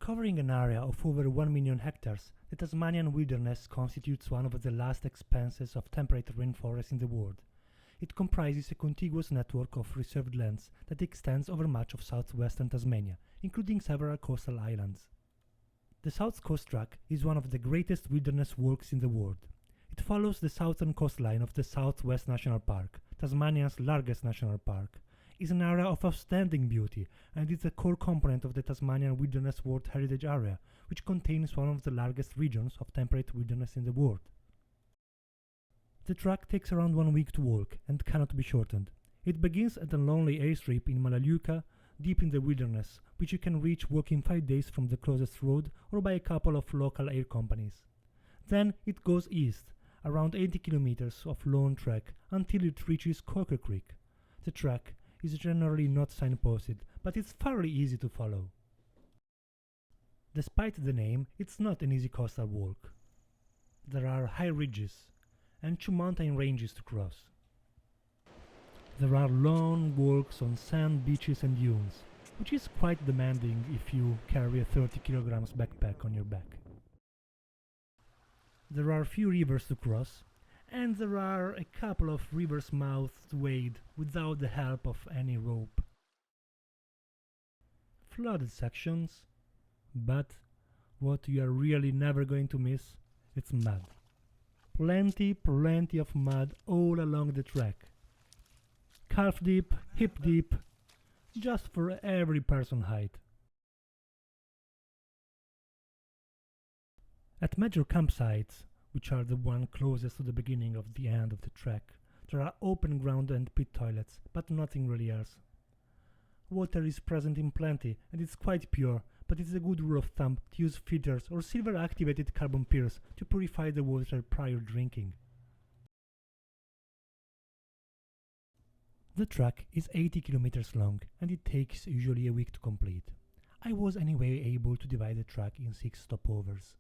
Covering an area of over 1 million hectares, the Tasmanian wilderness constitutes one of the last expanses of temperate rainforest in the world. It comprises a contiguous network of reserved lands that extends over much of southwestern Tasmania, including several coastal islands. The South Coast Track is one of the greatest wilderness walks in the world. It follows the southern coastline of the South West National Park, Tasmania's largest national park. Is an area of outstanding beauty and is a core component of the Tasmanian Wilderness World Heritage Area, which contains one of the largest regions of temperate wilderness in the world. The track takes around 1 week to walk and cannot be shortened. It begins at a lonely airstrip in Melaleuca, deep in the wilderness, which you can reach walking 5 days from the closest road or by a couple of local air companies. Then it goes east, around 80 kilometers of lone trek until it reaches Coker Creek. The track is generally not signposted, but it's fairly easy to follow. Despite the name, it's not an easy coastal walk. There are high ridges and 2 mountain ranges to cross. There are long walks on sand beaches and dunes, which is quite demanding if you carry a 30 kilograms backpack on your back. There are few rivers to cross, and there are a couple of rivers' mouths to wade without the help of any rope. Flooded sections, but what you are really never going to miss, it's mud. Plenty of mud all along the track. Calf deep, hip deep, just for every person height. At major campsites, which are the one closest to the beginning of the end of the trek, there are open ground and pit toilets, but nothing really else. Water is present in plenty, and it's quite pure, but it's a good rule of thumb to use filters or silver-activated carbon peels to purify the water prior drinking. The track is 80 kilometers long, and it takes usually a week to complete. I was anyway able to divide the track in 6 stopovers.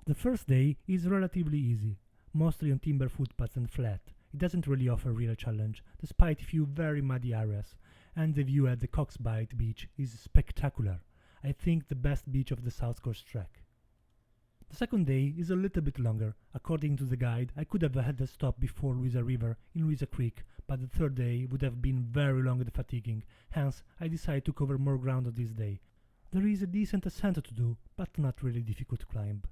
The first day is relatively easy, mostly on timber footpaths and flat. It doesn't really offer a real challenge, despite a few very muddy areas, and the view at the Coxbite beach is spectacular. I think the best beach of the South Coast Track. The second day is a little bit longer. According to the guide, I could have had a stop before Louisa River in Louisa Creek, but the third day would have been very long and fatiguing, hence I decided to cover more ground on this day. There is a decent ascent to do, but not really difficult to climb.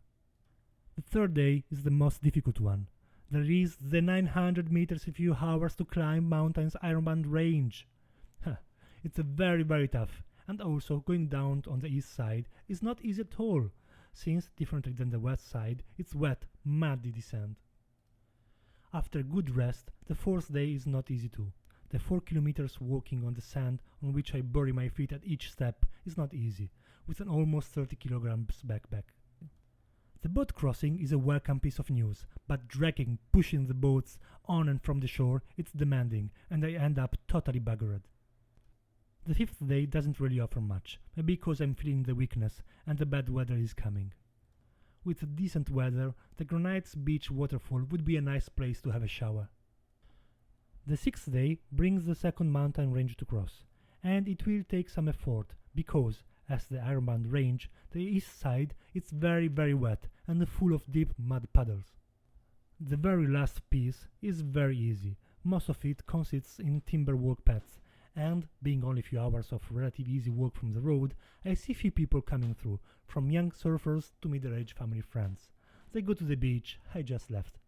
The third day is the most difficult one. There is the 900 meters a few hours to climb Mountain's Ironbound Range. It's a very tough, and also going down on the east side is not easy at all, since, differently than the west side, it's wet, muddy descent. After good rest, the fourth day is not easy too. The 4 kilometers walking on the sand on which I bury my feet at each step is not easy, with an almost 30 kilograms backpack. The boat crossing is a welcome piece of news, but dragging, pushing the boats on and from the shore, it's demanding, and I end up totally buggered. The fifth day doesn't really offer much, maybe because I'm feeling the weakness and the bad weather is coming. With decent weather, the Granites Beach waterfall would be a nice place to have a shower. The sixth day brings the second mountain range to cross, and it will take some effort, because, as the Ironbound Range, the east side is very wet and full of deep mud puddles. The very last piece is very easy. Most of it consists in timber walk paths, and, being only a few hours of relatively easy walk from the road, I see few people coming through, from young surfers to middle-aged family friends. They go to the beach, I just left.